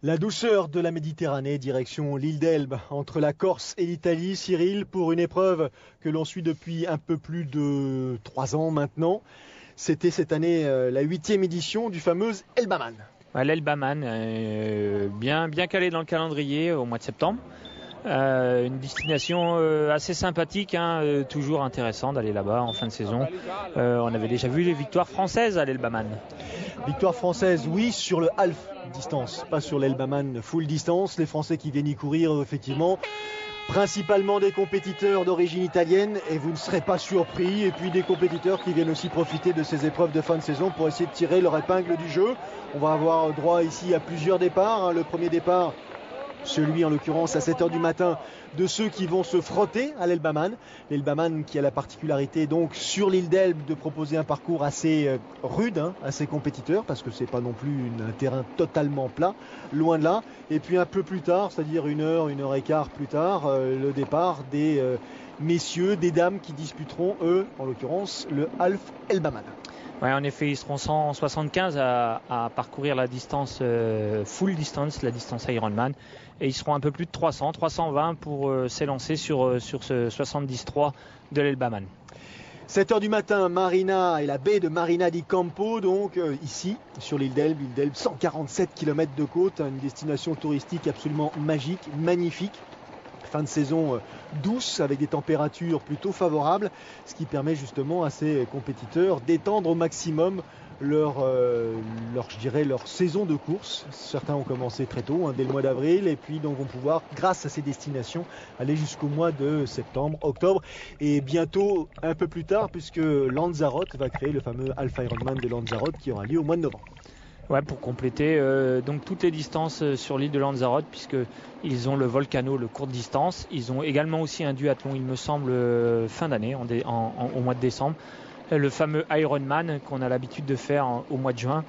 La douceur de la Méditerranée, direction l'île d'Elbe, entre la Corse et l'Italie, Cyril, pour une épreuve que l'on suit depuis un peu plus de 3 ans maintenant. C'était cette année la 8e édition du fameux Elbaman. Ouais, L'Elbaman, bien calé dans le calendrier au mois de septembre. Une destination assez sympathique, toujours intéressant d'aller là-bas en fin de saison. On avait déjà vu les victoires françaises à l'Elbaman. Victoire française, oui, sur le half distance, pas sur l'Elbaman full distance. Les Français qui viennent y courir, effectivement, principalement des compétiteurs d'origine italienne, et vous ne serez pas surpris. Et puis des compétiteurs qui viennent aussi profiter de ces épreuves de fin de saison pour essayer de tirer leur épingle du jeu. On va avoir droit ici à plusieurs départs. Le premier départ, celui en l'occurrence à 7h du matin, de ceux qui vont se frotter à l'Elbaman. L'Elbaman qui a la particularité donc sur l'île d'Elbe de proposer un parcours assez rude à ses compétiteurs, parce que c'est pas non plus un terrain totalement plat, loin de là. Et puis un peu plus tard, c'est-à-dire 1h et quart plus tard, le départ des messieurs, des dames qui disputeront eux, en l'occurrence, le Half Elbaman. Ouais, en effet, ils seront 175 à parcourir la distance full distance, la distance Ironman, et ils seront un peu plus de 320 pour s'élancer sur ce 73 de l'Elbaman. 7h du matin, Marina et la baie de Marina di Campo, donc ici sur l'île d'Elbe, 147 km de côte, une destination touristique absolument magique, magnifique. Fin de saison douce avec des températures plutôt favorables, ce qui permet justement à ces compétiteurs d'étendre au maximum leur saison de course. Certains ont commencé très tôt, dès le mois d'avril, et puis donc vont pouvoir, grâce à ces destinations, aller jusqu'au mois de septembre, octobre, et bientôt un peu plus tard, puisque Lanzarote va créer le fameux Alpha Ironman de Lanzarote qui aura lieu au mois de novembre. Ouais, pour compléter donc toutes les distances sur l'île de Lanzarote, puisqu'ils ont le Volcano, le courte distance. Ils ont également aussi un duathlon, il me semble, fin d'année, au mois de décembre. Le fameux Ironman qu'on a l'habitude de faire au mois de juin.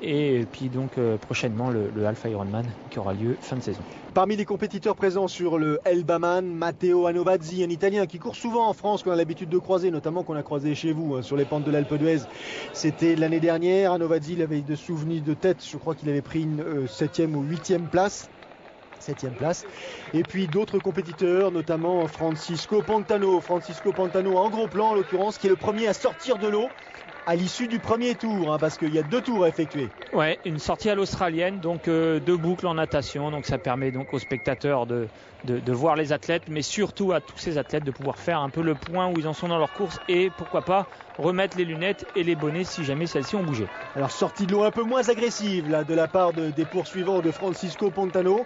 Et puis donc prochainement le Alpha Ironman qui aura lieu fin de saison. Parmi les compétiteurs présents sur le Elbaman, Matteo Anovazzi, un Italien qui court souvent en France, qu'on a l'habitude de croiser, notamment qu'on a croisé chez vous sur les pentes de l'Alpe d'Huez. C'était l'année dernière. Anovazzi, il avait de souvenirs de tête, je crois qu'il avait pris une 7e ou 8e place. 7e place. Et puis d'autres compétiteurs, notamment Francisco Pantano en gros plan en l'occurrence, qui est le premier à sortir de l'eau à l'issue du premier tour, parce qu'il y a 2 tours à effectuer. Ouais, une sortie à l'australienne, donc 2 boucles en natation, donc ça permet donc aux spectateurs de voir les athlètes, mais surtout à tous ces athlètes de pouvoir faire un peu le point où ils en sont dans leur course et pourquoi pas remettre les lunettes et les bonnets si jamais celles-ci ont bougé. Alors sortie de l'eau un peu moins agressive là, de la part des poursuivants de Francisco Pantano.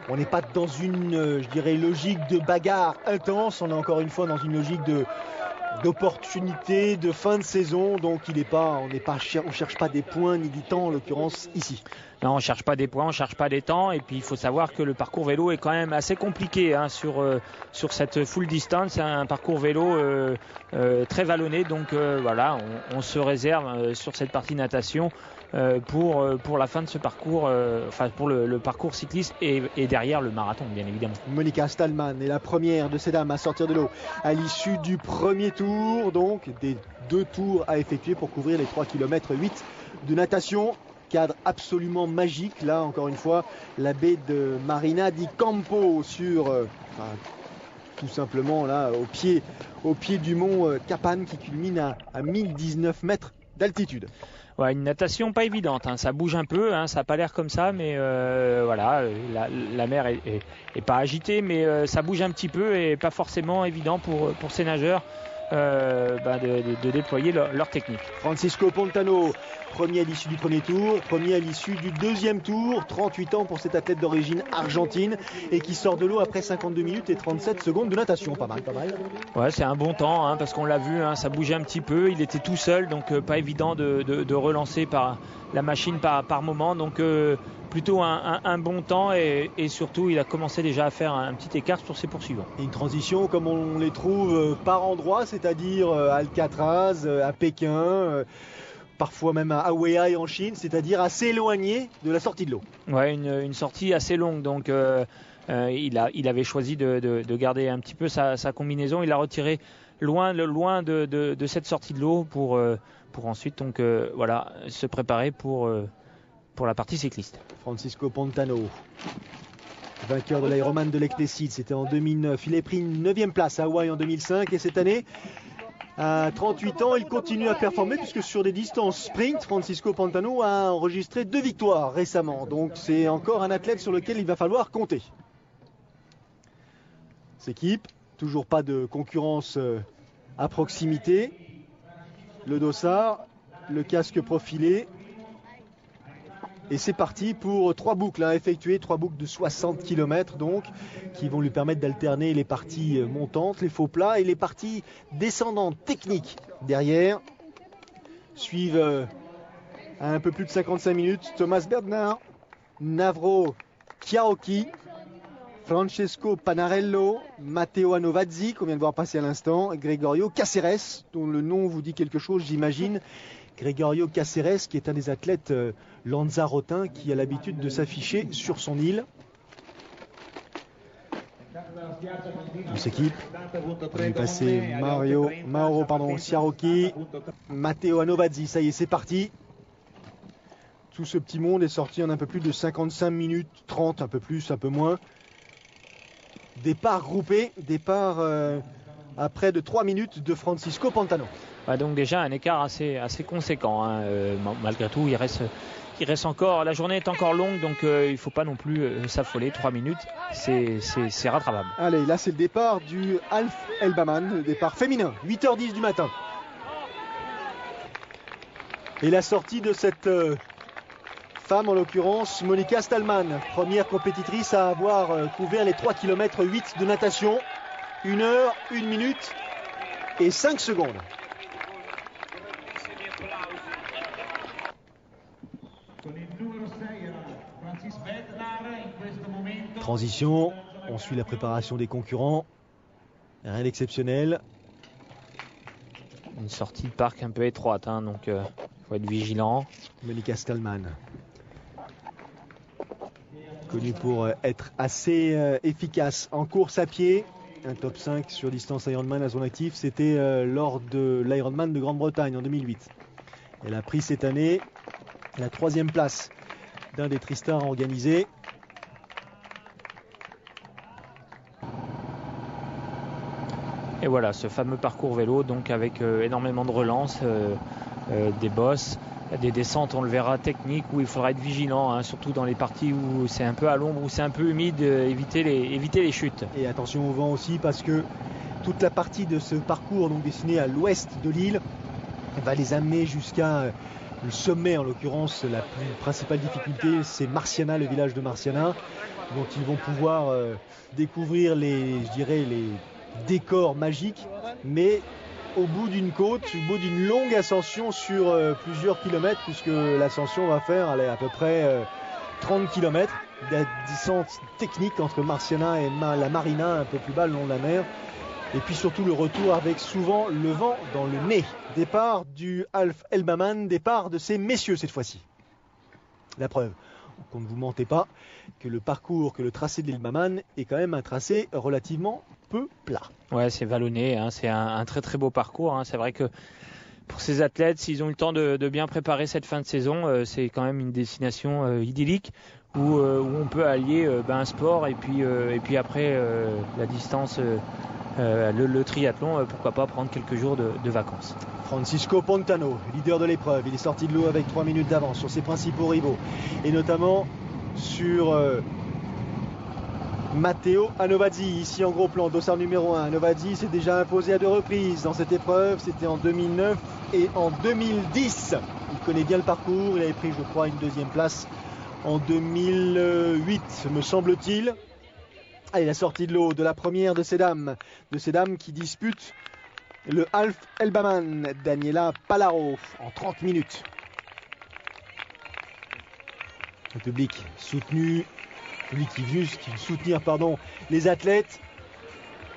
On n'est pas dans une, logique de bagarre intense, on est encore une fois dans une logique d'opportunité, de fin de saison, donc on ne cherche pas des points ni du temps en l'occurrence ici. Non, on ne cherche pas des points, on ne cherche pas des temps, et puis il faut savoir que le parcours vélo est quand même assez compliqué sur cette full distance. C'est un parcours vélo très vallonné, donc voilà, on se réserve sur cette partie natation pour la fin de ce parcours, pour le parcours cycliste et derrière le marathon bien évidemment. Monica Stallman est la première de ces dames à sortir de l'eau à l'issue du premier tour, donc des 2 tours à effectuer pour couvrir les 3,8 km de natation. Cadre absolument magique, là encore une fois, la baie de Marina di Campo tout simplement là au pied du mont Capan qui culmine à 1019 mètres d'altitude. Ouais, une natation pas évidente, ça bouge un peu, ça n'a pas l'air comme ça, mais voilà, la mer est pas agitée, mais ça bouge un petit peu et pas forcément évident pour ces nageurs de déployer leur technique. Francisco Pantano, premier à l'issue du premier tour, premier à l'issue du deuxième tour, 38 ans pour cet athlète d'origine argentine et qui sort de l'eau après 52 minutes et 37 secondes de natation, pas mal. Ouais, c'est un bon temps, parce qu'on l'a vu, ça bougeait un petit peu, il était tout seul, donc pas évident de relancer par la machine par moment, donc plutôt un bon temps et surtout il a commencé déjà à faire un petit écart sur ses poursuivants. Et une transition comme on les trouve par endroits, c'est-à-dire à Alcatraz, à Pékin, parfois même à Hawaï en Chine, c'est-à-dire assez éloigné de la sortie de l'eau. Ouais, une sortie assez longue, donc il avait choisi de garder un petit peu sa combinaison, il a retiré loin de cette sortie de l'eau pour ensuite donc se préparer pour pour la partie cycliste. Francisco Pantano, vainqueur de l'Ironman de Lectécide, c'était en 2009. Il a pris une 9e place à Hawaï en 2005 et cette année, à 38 ans, il continue à performer puisque sur des distances sprint, Francisco Pantano a enregistré 2 victoires récemment. Donc c'est encore un athlète sur lequel il va falloir compter. S'équipe, toujours pas de concurrence à proximité. Le dossard, le casque profilé. Et c'est parti pour 3 boucles à effectuer, 3 boucles de 60 km donc, qui vont lui permettre d'alterner les parties montantes, les faux plats et les parties descendantes techniques derrière. Suivent à un peu plus de 55 minutes Thomas Bernard, Navro Chiaocchi, Francesco Panarello, Matteo Anovazzi, qu'on vient de voir passer à l'instant, Gregorio Caceres, dont le nom vous dit quelque chose, j'imagine. Gregorio Caceres, qui est un des athlètes lanzarotins qui a l'habitude de s'afficher sur son île. On s'équipe. On va lui passer Mauro Ciarocchi, Matteo Anovazzi. Ça y est, c'est parti. Tout ce petit monde est sorti en un peu plus de 55 minutes 30, un peu plus, un peu moins. Départ groupé, départ à près de 3 minutes de Francisco Pantano. Ouais, donc déjà un écart assez conséquent. Hein. Malgré tout, il reste encore. La journée est encore longue, donc il ne faut pas non plus s'affoler. 3 minutes, c'est rattrapable. Allez, là c'est le départ du Alf Elbaman, le départ féminin, 8h10 du matin. Et la sortie de cette femme, en l'occurrence Monica Stallman, première compétitrice à avoir couvert les 3 km 8 de natation. 1 heure, 1 minute et 5 secondes. Transition, on suit la préparation des concurrents. Rien d'exceptionnel. Une sortie de parc un peu étroite, hein, donc il faut être vigilant. Monica Stallman, connue pour être assez efficace en course à pied. Un top 5 sur distance Ironman à son actif, c'était lors de l'Ironman de Grande-Bretagne en 2008. Elle a pris cette année la 3e place d'un des Tristar organisés. Et voilà, ce fameux parcours vélo, donc avec énormément de relances, des bosses, des descentes, on le verra, techniques, où il faudra être vigilant, hein, surtout dans les parties où c'est un peu à l'ombre, où c'est un peu humide, éviter les chutes. Et attention au vent aussi, parce que toute la partie de ce parcours, donc destiné à l'ouest de l'île, va les amener jusqu'à le sommet. En l'occurrence, la principale difficulté, c'est Marciana, le village de Marciana, dont ils vont pouvoir découvrir les décors magiques, mais au bout d'une côte, au bout d'une longue ascension sur plusieurs kilomètres, puisque l'ascension va faire à peu près 30 km de descente technique entre Marciana et la Marina, un peu plus bas le long de la mer. Et puis surtout le retour avec souvent le vent dans le nez. Départ du Alf Elbaman, départ de ces messieurs cette fois-ci. La preuve qu'on ne vous mentez pas, que le parcours, que le tracé de l'Elbaman est quand même un tracé relativement peu plat. Ouais, c'est vallonné, hein, c'est un très très beau parcours. Hein. C'est vrai que pour ces athlètes, s'ils ont eu le temps de bien préparer cette fin de saison, c'est quand même une destination idyllique où on peut allier un sport et puis après la distance, le triathlon, pourquoi pas prendre quelques jours de vacances. Francisco Pantano, leader de l'épreuve, il est sorti de l'eau avec 3 minutes d'avance sur ses principaux rivaux et notamment sur Matteo Anovazzi, ici en gros plan, dossard numéro 1. Anovazzi s'est déjà imposé à 2 reprises dans cette épreuve, c'était en 2009 et en 2010. Il connaît bien le parcours, il avait pris je crois une 2e place en 2008 me semble-t-il. Allez, la sortie de l'eau de la première de ces dames qui disputent le Alf Elbaman, Daniela Palaro, en 30 minutes. Le public soutenu, qui veut soutenir les athlètes.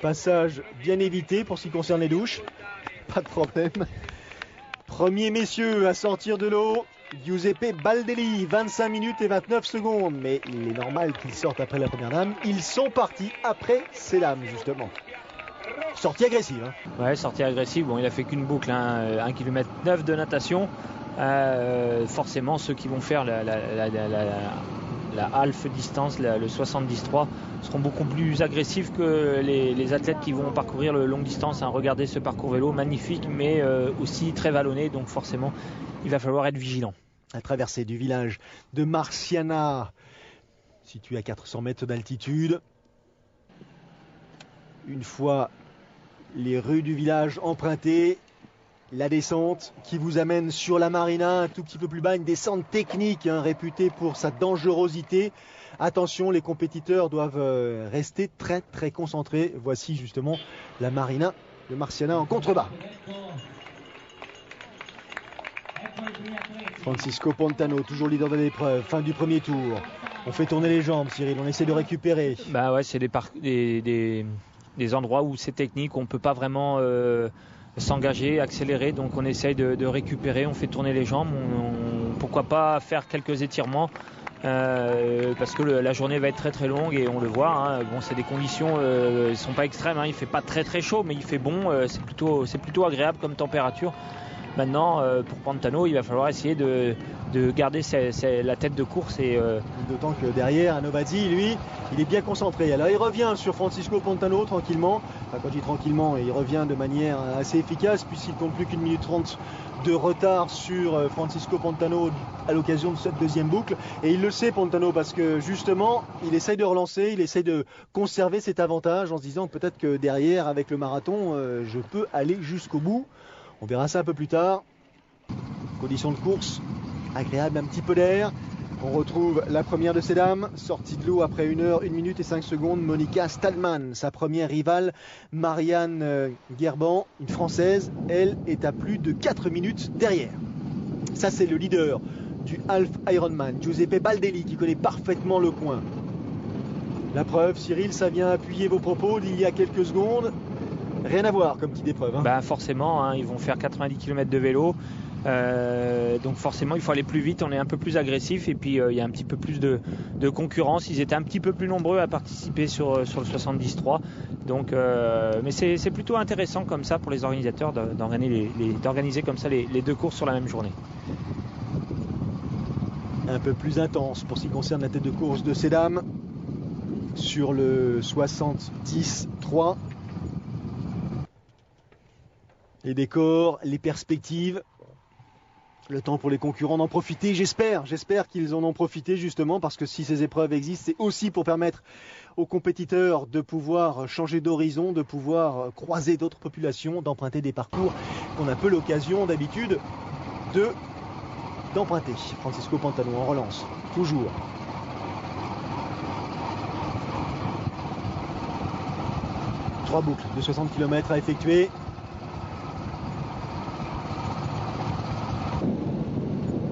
Passage bien évité pour ce qui concerne les douches. Pas de problème. Premier messieurs à sortir de l'eau, Giuseppe Baldelli, 25 minutes et 29 secondes. Mais il est normal qu'ils sortent après la première dame. Ils sont partis après ces dames, justement. Sortie agressive. Hein. Ouais, sortie agressive. Bon, il a fait qu'une boucle, 1 km 9 de natation. forcément ceux qui vont faire la half distance, le 70-3, seront beaucoup plus agressifs que les athlètes qui vont parcourir le longue distance. Regardez ce parcours vélo, magnifique, mais aussi très vallonné, donc forcément il va falloir être vigilant. La traversée du village de Marciana, situé à 400 mètres d'altitude. Une fois les rues du village empruntées, la descente qui vous amène sur la marina un tout petit peu plus bas, une descente technique réputée pour sa dangerosité. Attention, les compétiteurs doivent rester très très concentrés. Voici justement la marina de Marciana en contrebas. Francisco Pantano, toujours leader de l'épreuve, fin du premier tour. On fait tourner les jambes, Cyril, on essaie de récupérer. Bah ouais, c'est des endroits où c'est technique, on ne peut pas vraiment s'engager, accélérer, donc on essaye de récupérer, on fait tourner les jambes, pourquoi pas faire quelques étirements, parce que la journée va être très très longue et on le voit, bon, c'est des conditions, ils ne sont pas extrêmes, il ne fait pas très très chaud, mais il fait bon, c'est plutôt agréable comme température. Maintenant, pour Pantano, il va falloir essayer de garder la tête de course. D'autant que derrière, Anovazzi, lui, il est bien concentré. Alors il revient sur Francisco Pantano tranquillement. Enfin, quand je dis tranquillement, il revient de manière assez efficace puisqu'il compte plus qu'1 minute 30 de retard sur Francisco Pantano à l'occasion de cette deuxième boucle. Et il le sait, Pantano, parce que justement, il essaye de relancer, il essaye de conserver cet avantage en se disant peut-être que derrière, avec le marathon, je peux aller jusqu'au bout. On verra ça un peu plus tard. Conditions de course agréable, un petit peu d'air. On retrouve la première de ces dames, sortie de l'eau après 1 heure, 1 minute et 5 secondes, Monica Stallman. Sa première rivale, Marianne Guerban, une Française. Elle est à plus de 4 minutes derrière. Ça, c'est le leader du Half Ironman, Giuseppe Baldelli, qui connaît parfaitement le coin. La preuve, Cyril, ça vient appuyer vos propos d'il y a quelques secondes. Rien à voir comme petite épreuve. Forcément, ils vont faire 90 km de vélo. Donc forcément, il faut aller plus vite, on est un peu plus agressif. Et puis, il y a un petit peu plus de concurrence. Ils étaient un petit peu plus nombreux à participer sur le 73. Donc, mais c'est plutôt intéressant comme ça pour les organisateurs d'organiser comme ça les deux courses sur la même journée. Un peu plus intense pour ce qui concerne la tête de course de ces dames. Sur le 70-3. Les décors, les perspectives, le temps pour les concurrents d'en profiter, j'espère qu'ils en ont profité justement parce que si ces épreuves existent, c'est aussi pour permettre aux compétiteurs de pouvoir changer d'horizon, de pouvoir croiser d'autres populations, d'emprunter des parcours qu'on a peu l'occasion d'habitude d'emprunter. Francisco Pantano en relance, toujours. Trois boucles de 60 km à effectuer.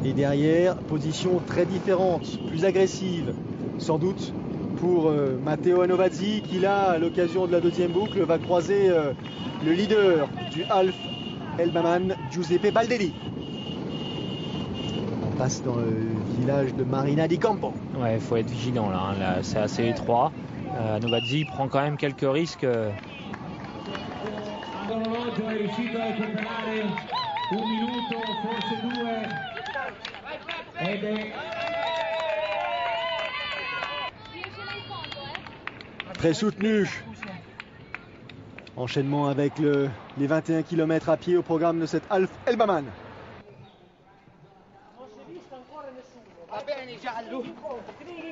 Et derrière, position très différente, plus agressive, sans doute pour Matteo Anovazzi qui là, à l'occasion de la deuxième boucle, va croiser le leader du Half Ironman, Giuseppe Baldelli. On passe dans le village de Marina di Campo. Ouais, il faut être vigilant là, c'est assez étroit. Anovazzi prend quand même quelques risques. Très soutenu. Enchaînement avec les 21 km à pied au programme de cette Half Ironman.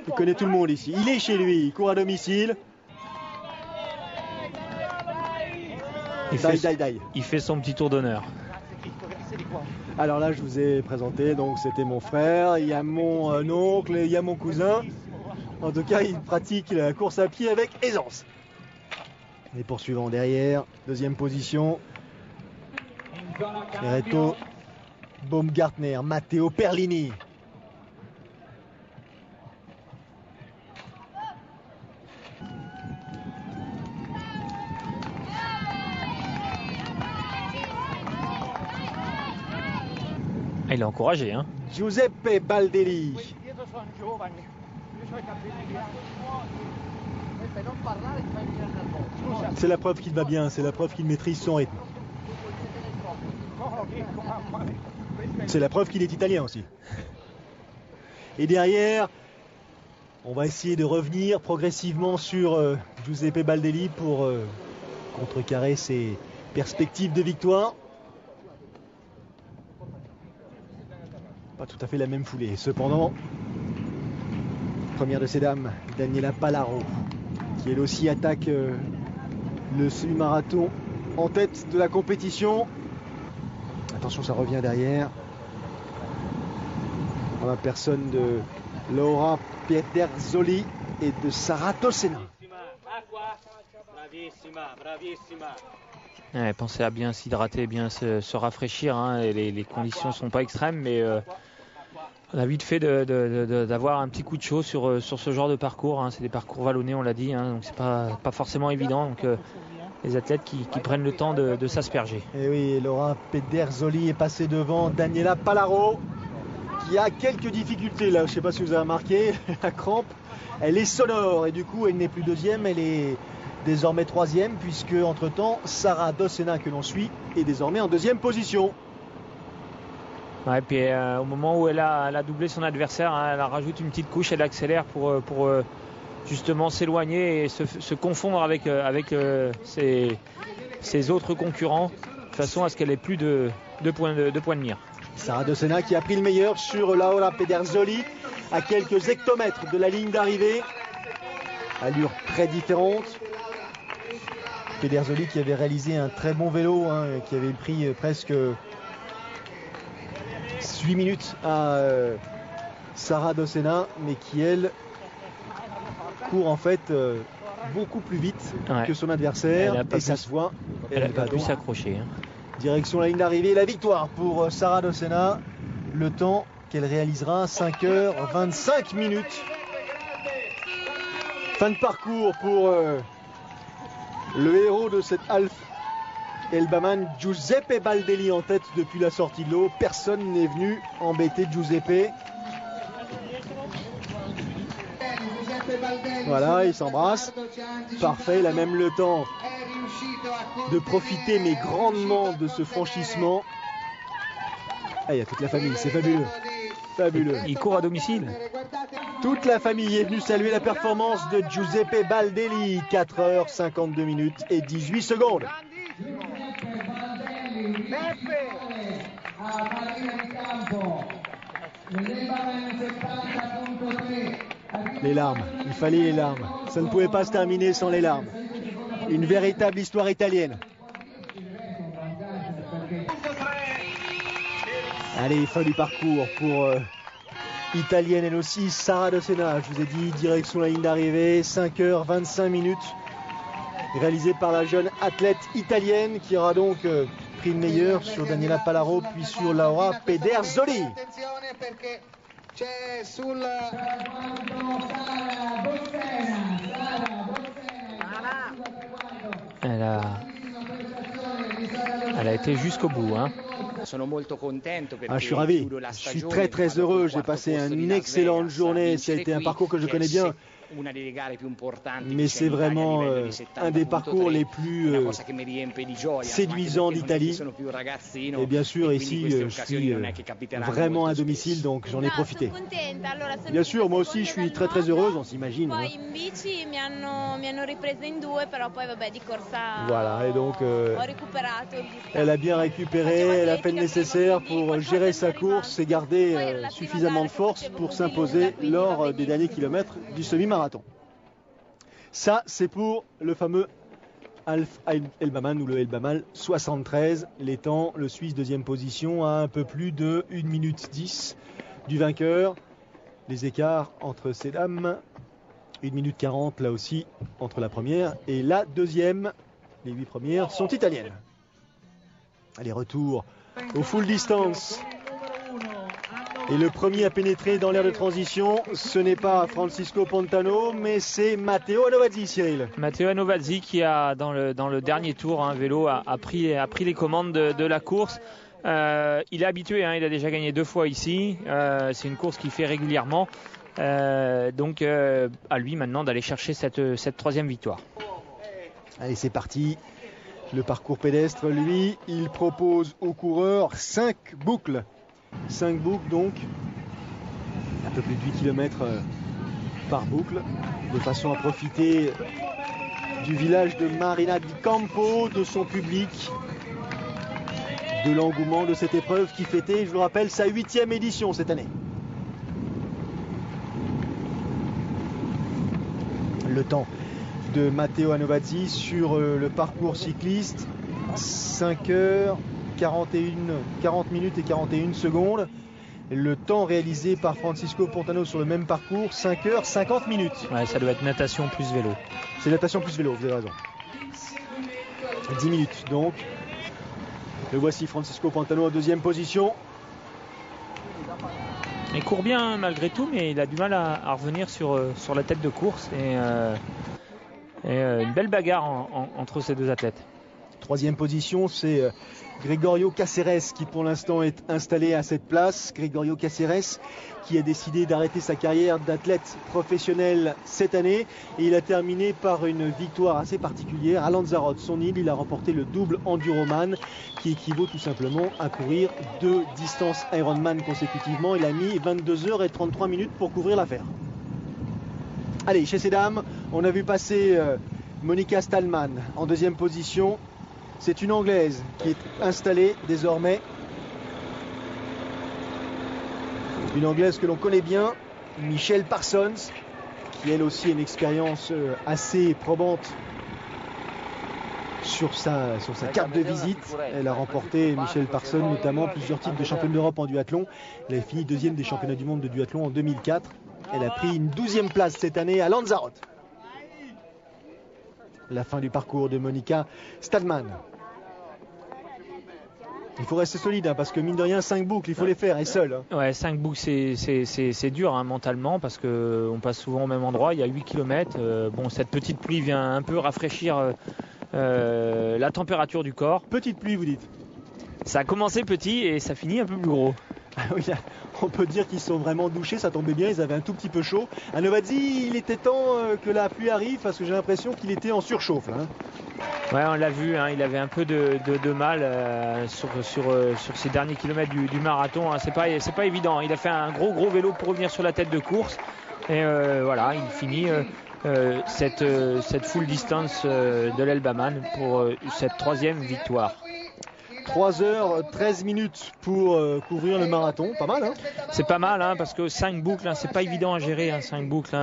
Il connaît tout le monde ici. Il est chez lui, il court à domicile. Il fait son petit tour d'honneur. Alors là, je vous ai présenté, donc c'était mon frère, il y a mon oncle, il y a mon cousin. En tout cas, il pratique la course à pied avec aisance. Les poursuivants derrière, deuxième position. Reto Baumgartner, Matteo Perlini. Il est encouragé, hein. Giuseppe Baldelli. C'est la preuve qu'il va bien, c'est la preuve qu'il maîtrise son rythme. C'est la preuve qu'il est italien aussi. Et derrière, on va essayer de revenir progressivement sur Giuseppe Baldelli pour contrecarrer ses perspectives de victoire. Pas tout à fait la même foulée. Cependant, première de ces dames, Daniela Palaro, qui elle aussi attaque le semi-marathon en tête de la compétition. Attention, ça revient derrière. En la personne de Laura Pederzoli et de Sara Dossena. Ouais, pensez à bien s'hydrater, bien se rafraîchir. Hein. Les conditions ne sont pas extrêmes, mais on a vite fait d'avoir un petit coup de chaud sur ce genre de parcours. Hein. C'est des parcours vallonnés, on l'a dit, hein, donc c'est pas forcément évident. Donc les athlètes qui prennent le temps de s'asperger. Et oui, Laura Pederzoli est passée devant Daniela Palaro, qui a quelques difficultés là. Je ne sais pas si vous avez remarqué, la crampe, elle est sonore et du coup elle n'est plus deuxième, elle est désormais troisième, puisque entre-temps Sara Dossena, que l'on suit, est désormais en deuxième position. Ouais, et puis au moment où elle a doublé son adversaire, hein, elle rajoute une petite couche, elle accélère pour justement s'éloigner et se confondre avec ses autres concurrents, de façon à ce qu'elle ait plus de points de mire. Sara Dossena qui a pris le meilleur sur Laura Pederzoli à quelques hectomètres de la ligne d'arrivée. Allure très différente. Pederzoli qui avait réalisé un très bon vélo, hein, qui avait pris presque 8 minutes à Sara Dossena, mais qui elle court en fait beaucoup plus vite que son adversaire, et ça se voit. Elle va plus s'accrocher. Hein. Direction la ligne d'arrivée, la victoire pour Sara Dossena. Le temps qu'elle réalisera, 5h25 minutes. Fin de parcours pour le héros de cette Half Elbaman, Giuseppe Baldelli, en tête depuis la sortie de l'eau. Personne n'est venu embêter Giuseppe. Voilà, ils s'embrassent. Parfait, il a même le temps de profiter, mais grandement, de ce franchissement. Ah, il y a toute la famille, c'est fabuleux. Fabuleux. Il court à domicile. Toute la famille est venue saluer la performance de Giuseppe Baldelli. 4h52 minutes et 18 secondes. Les larmes, il fallait les larmes. Ça ne pouvait pas se terminer sans les larmes. Une véritable histoire italienne. Allez, fin du parcours pour italienne elle aussi, Sara Dossena. Je vous ai dit, direction la ligne d'arrivée, 5h25 minutes. Réalisée par la jeune athlète italienne qui aura donc pris le meilleur sur Daniela Palaro puis sur Laura Pederzoli. Elle a été jusqu'au bout. Hein. Ah, je suis ravi, je suis très heureux, j'ai passé une excellente journée, ça a été un parcours que je connais bien, mais c'est vraiment un des parcours les plus séduisants d'Italie. Et bien sûr ici je suis vraiment à domicile, donc j'en ai profité. Bien sûr, moi aussi je suis très heureuse, on s'imagine. Hein. Voilà, et donc elle a bien récupéré, elle a fait le nécessaire pour gérer sa course et garder suffisamment de force pour s'imposer lors des derniers kilomètres du semi-marathon. Ça, c'est pour le fameux Half Elbaman ou le Elbaman 73. Les temps, le Suisse deuxième position à un peu plus de 1 minute 10 du vainqueur. Les écarts entre ces dames, 1 minute 40 là aussi entre la première et la deuxième. Les 8 premières sont italiennes. Allez, retour au full distance. Et le premier à pénétrer dans l'aire de transition, ce n'est pas Francisco Pontano, mais c'est Matteo Anovazzi, Cyril. Matteo Anovazzi qui a, dans le dernier tour, vélo, a pris les commandes de la course. Il est habitué, hein, il a déjà gagné 2 fois ici. C'est une course qu'il fait régulièrement. Donc à lui maintenant d'aller chercher cette 3e victoire. Allez, c'est parti. Le parcours pédestre, lui, il propose aux coureurs 5 boucles 5 boucles donc, un peu plus de 8 km par boucle, de façon à profiter du village de Marina di Campo, de son public, de l'engouement de cette épreuve qui fêtait, je vous le rappelle, sa 8e édition cette année. Le temps de Matteo Anovazzi sur le parcours cycliste, 5 h 40 minutes et 41 secondes. Le temps réalisé par Francisco Pontano sur le même parcours, 5 h 50 minutes. Ouais, ça doit être natation plus vélo. C'est natation plus vélo, vous avez raison. 10 minutes donc. Le voici Francisco Pontano en 2e position. Il court bien malgré tout, mais il a du mal à revenir sur la tête de course. Et une belle bagarre entre ces deux athlètes. 3e position, c'est Gregorio Cáceres qui pour l'instant est installé à cette place. Gregorio Cáceres qui a décidé d'arrêter sa carrière d'athlète professionnel cette année. Et il a terminé par une victoire assez particulière à Lanzarote, son île. Il a remporté le double Enduroman qui équivaut tout simplement à courir 2 distances Ironman consécutivement. Il a mis 22 h 33 minutes pour couvrir l'affaire. Allez, chez ces dames, on a vu passer Monica Stallman en 2e position. C'est une Anglaise qui est installée désormais. Une Anglaise que l'on connaît bien, Michelle Parsons, qui elle aussi a une expérience assez probante sur sa carte de visite. Elle a remporté, Michelle Parsons, notamment plusieurs titres de championne d'Europe en duathlon. Elle a fini 2e des championnats du monde de duathlon en 2004. Elle a pris une 12e place cette année à Lanzarote. La fin du parcours de Monica Stallman. Il faut rester solide parce que mine de rien 5 boucles il faut les faire et seul. Ouais, 5 boucles c'est dur mentalement parce qu'on passe souvent au même endroit, il y a 8 km. Bon, cette petite pluie vient un peu rafraîchir la température du corps. Petite pluie vous dites? Ça a commencé petit et ça finit un peu plus gros. Ah oui, on peut dire qu'ils sont vraiment douchés, ça tombait bien, ils avaient un tout petit peu chaud. Anovazzi, il était temps que la pluie arrive parce que j'ai l'impression qu'il était en surchauffe là. Ouais, on l'a vu, il avait un peu de mal sur ces derniers kilomètres du marathon. C'est pas évident. Il a fait un gros vélo pour revenir sur la tête de course. Et voilà, il finit cette full distance de l'Elbaman pour cette 3e victoire. 3 h 13 minutes pour couvrir le marathon, pas mal C'est pas mal parce que 5 boucles, c'est pas évident à gérer 5 boucles.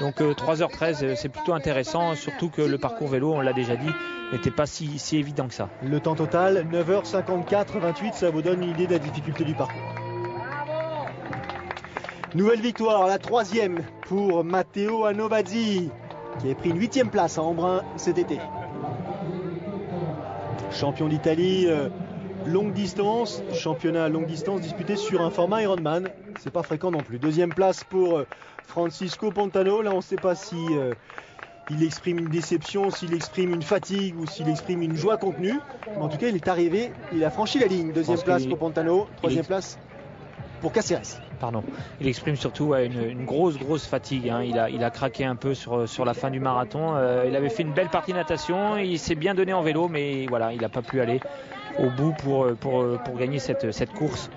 Donc 3 h 13 c'est plutôt intéressant, surtout que le parcours vélo, on l'a déjà dit, n'était pas si évident que ça. Le temps total, 9 h 54, 28, ça vous donne une idée de la difficulté du parcours. Nouvelle victoire, la 3e pour Matteo Anovazzi, qui a pris une 8e place à Embrun cet été. Champion d'Italie longue distance, championnat à longue distance disputé sur un format Ironman, c'est pas fréquent non plus. 2e place pour Francisco Pontano, là on ne sait pas si il exprime une déception, s'il exprime une fatigue ou s'il exprime une joie contenue. Mais en tout cas il est arrivé, il a franchi la ligne. 2e place pour Pontano, 3e place pour Cáceres. Pardon. Il exprime surtout une grosse fatigue. Il a craqué un peu sur la fin du marathon. Il avait fait une belle partie de natation. Il s'est bien donné en vélo, mais voilà, il n'a pas pu aller au bout pour gagner cette course.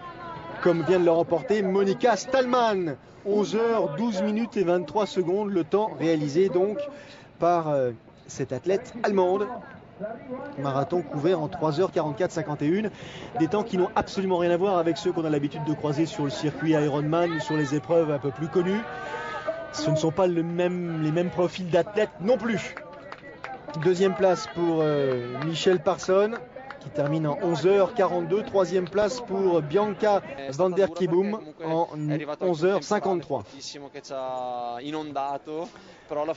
Comme vient de le remporter Monica Stallman. 11 h 12 minutes et 23 secondes. Le temps réalisé donc par cette athlète allemande. Marathon couvert en 3 h 44 51, des temps qui n'ont absolument rien à voir avec ceux qu'on a l'habitude de croiser sur le circuit Ironman, sur les épreuves un peu plus connues. Ce ne sont pas les mêmes profils d'athlètes non plus. 2e place pour Michelle Parsons qui termine en 11 h 42, 3e place pour Bianca van der Kieboom en 11 h 53.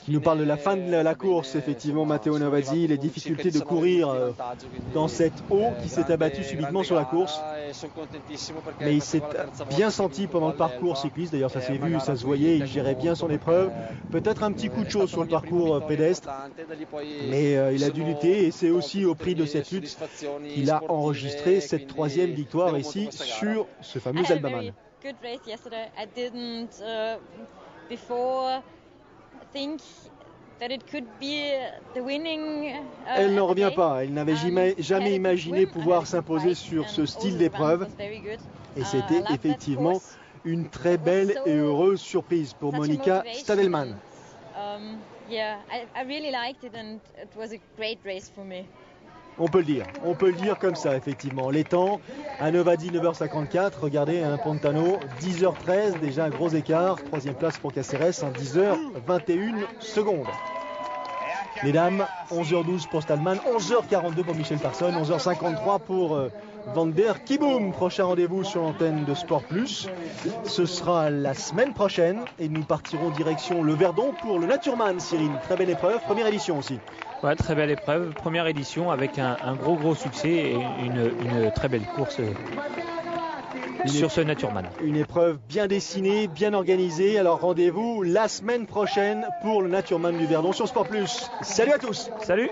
Il nous parle de la fin de la course, effectivement, Matteo Anovazzi, les difficultés de courir dans cette eau qui s'est abattue subitement sur la course. Mais il s'est bien senti pendant le parcours cycliste, d'ailleurs ça s'est vu, ça se voyait, il gérait bien son épreuve. Peut-être un petit coup de chaud sur le parcours pédestre, mais il a dû lutter et c'est aussi au prix de cette lutte qu'il a enregistré cette 3e victoire ici sur ce fameux Elbaman. Think Elle n'en revient pas. Elle n'avait jamais imaginé pouvoir s'imposer sur ce style d'épreuve. Et c'était effectivement une très belle et heureuse surprise pour Monica Stadelmann. On peut le dire comme ça, effectivement. Les temps, à Novadi 9h54, regardez, un Pantano, 10h13, déjà un gros écart. Troisième place pour Caceres, 10h21 secondes. Les dames, 11h12 pour Stadelmann, 11h42 pour Michel Parson, 11h53 pour Van der Kieboom. Prochain rendez-vous sur l'antenne de Sport Plus. Ce sera la semaine prochaine et nous partirons direction le Verdon pour le Naturman, Cyril. Très belle épreuve, première édition aussi. Ouais, très belle épreuve, première édition avec un gros succès et une très belle course sur ce Naturman. Une épreuve bien dessinée, bien organisée. Alors rendez-vous la semaine prochaine pour le Naturman du Verdon sur Sport Plus. Salut à tous. Salut.